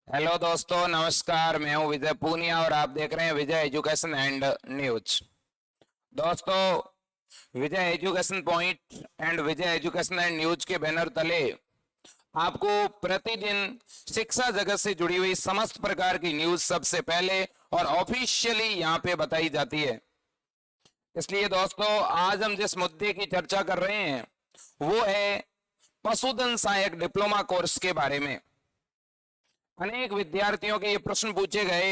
Hello दोस्तों, नमस्कार। मैं हूं विजय पूनिया और आप देख रहे हैं विजय एजुकेशन एंड न्यूज। दोस्तों, Vijay education point and Vijay education and news के बैनर तले आपको प्रतिदिन शिक्षा जगत से जुड़ी हुई समस्त प्रकार की न्यूज सबसे पहले और ऑफिशियली यहां पे बताई जाती है। इसलिए दोस्तों, आज हम जिस मुद्दे की चर्चा कर रहे हैं वो है पशुधन सहायक डिप्लोमा कोर्स के बारे में। अनेक विद्यार्थियों के ये प्रश्न पूछे गए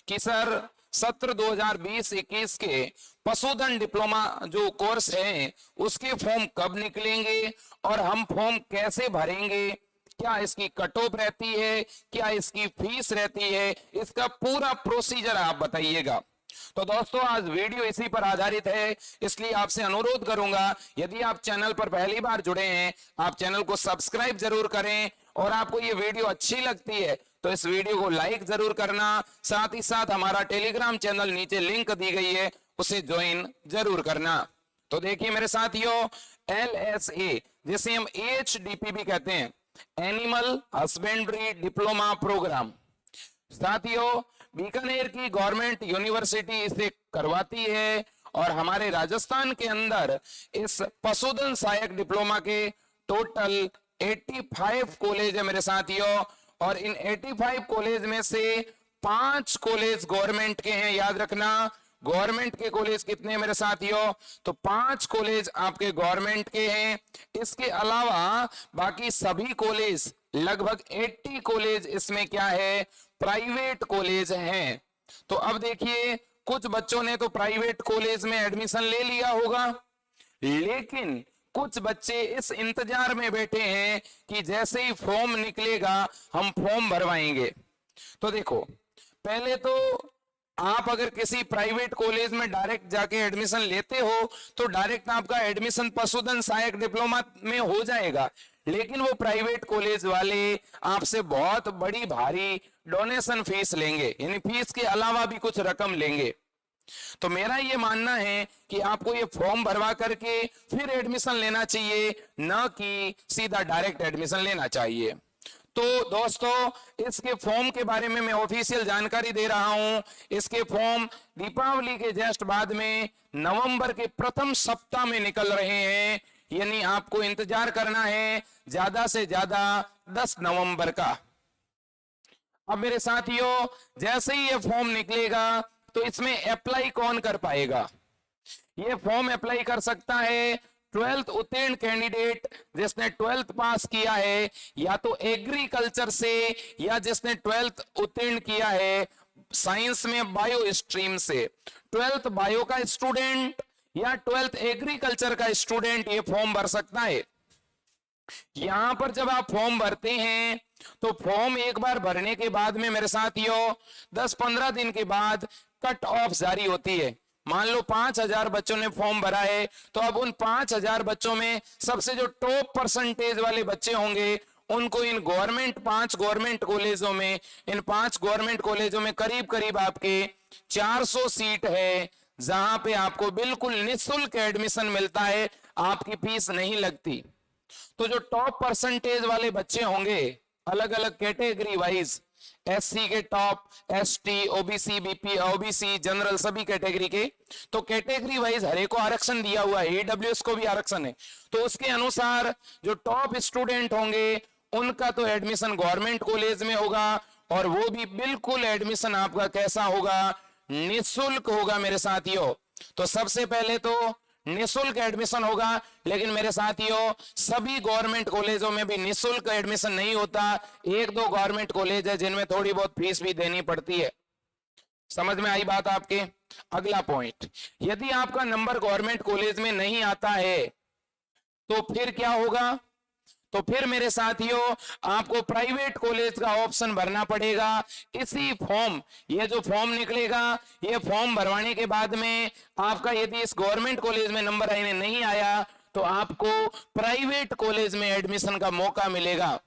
कि सर, सत्र 2020-21 के पशुधन डिप्लोमा जो कोर्स है उसके फॉर्म कब निकलेंगे और हम फॉर्म कैसे भरेंगे, क्या इसकी कट ऑफ रहती है, क्या इसकी फीस रहती है, इसका पूरा प्रोसीजर आप बताइएगा। तो दोस्तों, आज वीडियो इसी पर आधारित है, इसलिए आपसे अनुरोध करूंगा, यदि आप चैनल पर पहली बार जुड़े हैं आप चैनल को सब्सक्राइब जरूर करें और आपको ये वीडियो अच्छी लगती है तो इस वीडियो को लाइक जरूर करना। साथ ही साथ हमारा टेलीग्राम चैनल नीचे लिंक दी गई है, उसे ज्वाइन जरूर करना। तो देखिए मेरे साथियों, LSA जिसे हम HDP भी कहते हैं, एनिमल हस्बेंड्री डिप्लोमा प्रोग्राम, साथियों बीकानेर की गवर्नमेंट यूनिवर्सिटी इसे करवाती है और हमारे राजस्थान के अंदर इस पशुधन सहायक डिप्लोमा के टोटल 85 कॉलेज है मेरे साथियों। और इन 85 कॉलेज में से 5 कॉलेज गवर्नमेंट के हैं, याद रखना। गवर्नमेंट के कॉलेज कितने हैं मेरे साथियों? तो 5 कॉलेज आपके गवर्नमेंट के हैं। इसके अलावा बाकी सभी कॉलेज, लगभग 80 कॉलेज इसमें क्या है, प्राइवेट कॉलेज हैं। तो अब देखिए, कुछ बच्चों ने तो प्राइवेट कॉलेज में एडमिशन ले लिया होगा, लेकिन कुछ बच्चे इस इंतजार में बैठे हैं कि जैसे ही फॉर्म निकलेगा हम फॉर्म भरवाएंगे। तो देखो, पहले तो आप अगर किसी प्राइवेट कॉलेज में डायरेक्ट जाके एडमिशन लेते हो तो डायरेक्ट आपका एडमिशन पशुधन सहायक डिप्लोमा में हो जाएगा, लेकिन वो प्राइवेट कॉलेज वाले आपसे बहुत बड़ी भारी डोनेशन फीस लेंगे, यानी फीस के अलावा भी कुछ रकम लेंगे। तो मेरा ये मानना है कि आपको ये फॉर्म भरवा करके फिर एडमिशन लेना चाहिए, न कि सीधा डायरेक्ट एडमिशन लेना चाहिए। तो दोस्तों, इसके फॉर्म के बारे में मैं ऑफिशियल जानकारी दे रहा हूं। इसके फॉर्म दीपावली के जस्ट बाद में नवंबर के प्रथम सप्ताह में निकल रहे हैं, यानी आपको इंतजार करना है ज्यादा से ज्यादा 10 नवंबर का। अब मेरे साथियों, जैसे ही ये फॉर्म निकलेगा तो इसमें अप्लाई कौन कर पाएगा? ये फॉर्म अप्लाई कर सकता है 12th उत्तीर्ण कैंडिडेट जिसने 12th पास किया है, या तो एग्रीकल्चर से, या जिसने 12th उत्तीर्ण किया है साइंस में बायो स्ट्रीम से। 12th बायो का स्टूडेंट या 12th एग्रीकल्चर का स्टूडेंट ये फॉर्म भर सकता है। यहां पर जब आप फॉर्म भरते हैं तो फॉर्म एक बार भरने के बाद में मेरे साथियों 10-15 दिन के बाद कट ऑफ जारी होती है। मान लो 5000 बच्चों ने फॉर्म भरा है, तो अब उन 5000 बच्चों में सबसे जो टॉप परसेंटेज वाले बच्चे होंगे उनको इन पांच गवर्नमेंट कॉलेजों में, इन 5 गवर्नमेंट कॉलेजों में करीब करीब आपके 400 सीट है, जहां पे आपको बिल्कुल निःशुल्क एडमिशन मिलता है, आपकी फीस नहीं लगती। तो जो टॉप परसेंटेज वाले बच्चे होंगे अलग अलग कैटेगरी वाइज, SC के top, ST, OBC, BP, OBC, general, सभी कैटेगरी के, तो कैटेगरी वाइज हर एक को आरक्षण दिया हुआ है, EWS को भी आरक्षण है। तो उसके अनुसार जो टॉप स्टूडेंट होंगे उनका तो एडमिशन गवर्नमेंट कॉलेज में होगा, और वो भी बिल्कुल एडमिशन आपका कैसा होगा, निःशुल्क होगा मेरे साथियों। तो सबसे पहले तो निःशुल्क एडमिशन होगा, लेकिन मेरे साथियों सभी गवर्नमेंट कॉलेजों में भी निःशुल्क एडमिशन नहीं होता। 1-2 गवर्नमेंट कॉलेज है जिनमें थोड़ी बहुत फीस भी देनी पड़ती है। समझ में आई बात आपके? अगला पॉइंट, यदि आपका नंबर गवर्नमेंट कॉलेज में नहीं आता है तो फिर क्या होगा? तो फिर मेरे साथियों आपको प्राइवेट कॉलेज का ऑप्शन भरना पड़ेगा। इसी फॉर्म, ये जो फॉर्म निकलेगा, ये फॉर्म भरवाने के बाद में आपका यदि इस गवर्नमेंट कॉलेज में नंबर आने नहीं आया तो आपको प्राइवेट कॉलेज में एडमिशन का मौका मिलेगा।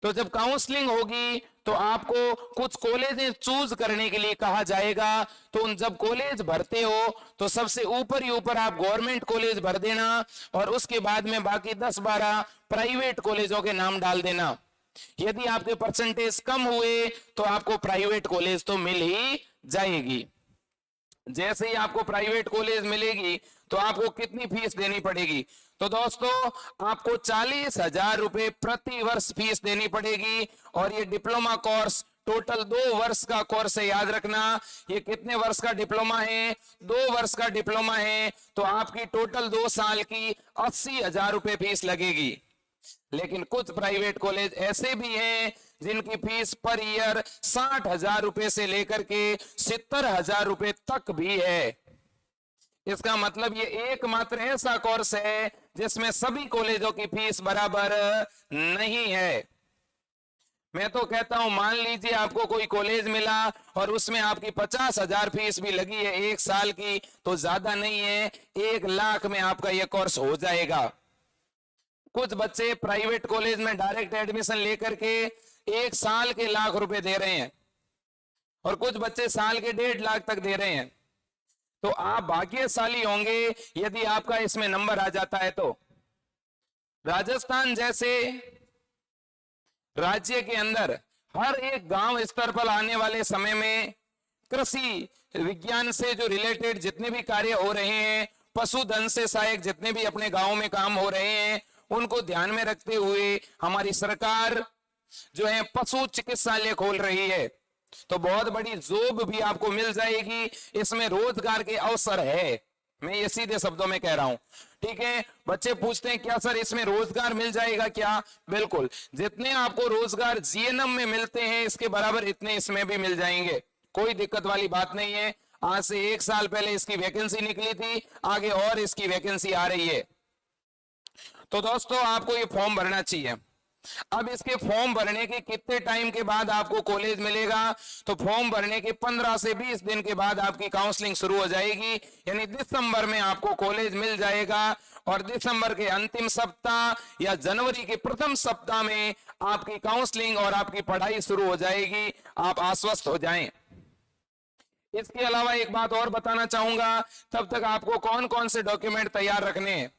तो जब काउंसलिंग होगी तो आपको कुछ कॉलेज चूज करने के लिए कहा जाएगा। तो उन जब कॉलेज भरते हो तो सबसे ऊपर ही ऊपर आप गवर्नमेंट कॉलेज भर देना, और उसके बाद में बाकी 10-12 प्राइवेट कॉलेजों के नाम डाल देना। यदि आपके परसेंटेज कम हुए तो आपको प्राइवेट कॉलेज तो मिल ही जाएगी। जैसे ही आपको प्राइवेट कॉलेज मिलेगी तो आपको कितनी फीस देनी पड़ेगी? तो दोस्तों आपको 40,000 रुपए प्रति वर्ष फीस देनी पड़ेगी। और ये डिप्लोमा कोर्स टोटल 2 वर्ष का कोर्स है, याद रखना। ये कितने वर्ष का डिप्लोमा है? 2 वर्ष का डिप्लोमा है। तो आपकी टोटल 2 साल की 80,000 रुपए फीस लगेगी। लेकिन कुछ प्राइवेट कॉलेज ऐसे भी हैं जिनकी फीस पर ईयर 60,000 रुपए से लेकर के 70,000 रुपए तक भी है। इसका मतलब ये एकमात्र ऐसा कोर्स है जिसमें सभी कॉलेजों की फीस बराबर नहीं है। मैं तो कहता हूं, मान लीजिए आपको कोई कॉलेज मिला और उसमें आपकी 50,000 फीस भी लगी है 1 साल की, तो ज्यादा नहीं है, 1 लाख में आपका यह कोर्स हो जाएगा। कुछ बच्चे प्राइवेट कॉलेज में डायरेक्ट एडमिशन लेकर के 1 साल के लाख रुपए दे रहे हैं और कुछ बच्चे साल के 1.5 लाख तक दे रहे हैं। तो आप भाग्यशाली होंगे यदि आपका इसमें नंबर आ जाता है। तो राजस्थान जैसे राज्य के अंदर हर एक गांव स्तर पर आने वाले समय में कृषि विज्ञान से जो रिलेटेड जितने भी कार्य हो रहे हैं, पशुधन से सहायक जितने भी अपने गांव में काम हो रहे हैं, उनको ध्यान में रखते हुए हमारी सरकार जो है पशु चिकित्सालय खोल रही है। तो बहुत बड़ी जॉब भी आपको मिल जाएगी, इसमें रोजगार के अवसर है। मैं ये सीधे शब्दों में कह रहा हूं, ठीक है। बच्चे पूछते हैं क्या सर इसमें रोजगार मिल जाएगा क्या? बिल्कुल, जितने आपको रोजगार जीएनएम में मिलते हैं इसके बराबर इतने इसमें भी मिल जाएंगे, कोई दिक्कत वाली बात नहीं है। आज से 1 साल पहले इसकी वैकेंसी निकली थी, आगे और इसकी वैकेंसी आ रही है। तो दोस्तों आपको ये फॉर्म भरना चाहिए। अब इसके फॉर्म भरने के कितने टाइम के बाद आपको कॉलेज मिलेगा? तो फॉर्म भरने के 15 से 20 दिन के बाद आपकी काउंसलिंग शुरू हो जाएगी, यानी दिसंबर में आपको कॉलेज मिल जाएगा। और दिसंबर के अंतिम सप्ताह या जनवरी के प्रथम सप्ताह में आपकी काउंसलिंग और आपकी पढ़ाई शुरू हो जाएगी। आप आश्वस्त हो जाएं। इसके अलावा एक बात और बताना चाहूंगा, तब तक आपको कौन कौन से डॉक्यूमेंट तैयार रखने हैं।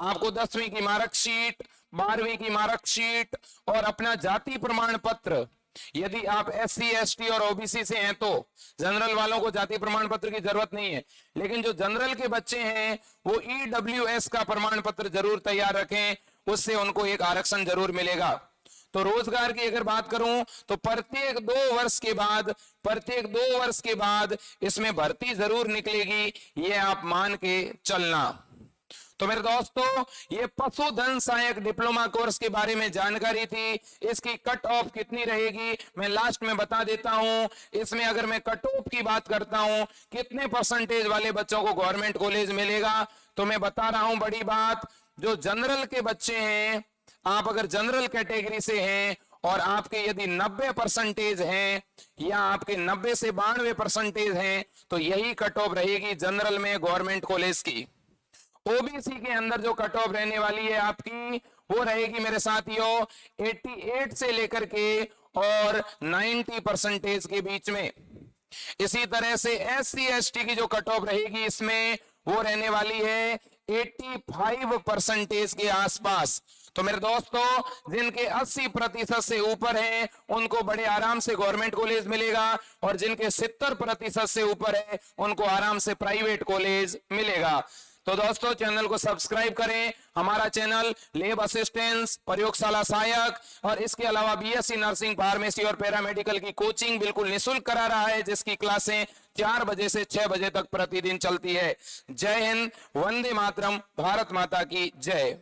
आपको 10वीं की मार्कशीट, 12वीं की मार्कशीट और अपना जाति प्रमाण पत्र। यदि आप SC ST और OBC से हैं तो जनरल वालों को जाति प्रमाण पत्र की जरूरत नहीं है, लेकिन जो जनरल के बच्चे हैं वो EWS का प्रमाण पत्र जरूर तैयार रखें, उससे उनको एक आरक्षण जरूर मिलेगा। तो रोजगार की अगर बात करूं तो प्रत्येक 2 वर्ष के बाद इसमें भर्ती जरूर निकलेगी, ये आप मान के चलना। तो मेरे दोस्तों ये पशुधन सहायक डिप्लोमा कोर्स के बारे में जानकारी थी। इसकी कट ऑफ कितनी रहेगी मैं लास्ट में बता देता हूं। इसमें अगर मैं कट ऑफ की बात करता हूं, कितने परसेंटेज वाले बच्चों को गवर्नमेंट कॉलेज मिलेगा, तो मैं बता रहा हूं बड़ी बात, जो जनरल के बच्चे हैं, आप अगर जनरल कैटेगरी से हैं और आपके यदि 90 परसेंटेज हैं या आपके 90 से 92 परसेंटेज हैं, तो यही कट ऑफ रहेगी जनरल में गवर्नमेंट कॉलेज की। ओबीसी के अंदर जो कट ऑफ रहने वाली है आपकी, वो रहेगी मेरे साथियों 88 से लेकर के और 90 परसेंटेज के बीच में। इसी तरह से SC ST की जो कट ऑफ रहेगी इसमें वो रहने वाली है 85 परसेंटेज के आसपास। तो मेरे दोस्तों जिनके 80% से ऊपर हैं उनको बड़े आराम से गवर्नमेंट कॉलेज मिलेगा, और जिनके 70% से ऊपर है उनको आराम से प्राइवेट कॉलेज मिलेगा। तो दोस्तों चैनल को सब्सक्राइब करें। हमारा चैनल लैब असिस्टेंस, प्रयोगशाला सहायक और इसके अलावा BSc नर्सिंग, फार्मेसी और पैरामेडिकल की कोचिंग बिल्कुल निःशुल्क करा रहा है, जिसकी क्लासें 4 बजे से 6 बजे तक प्रतिदिन चलती है। जय हिंद, वंदे मातरम, भारत माता की जय।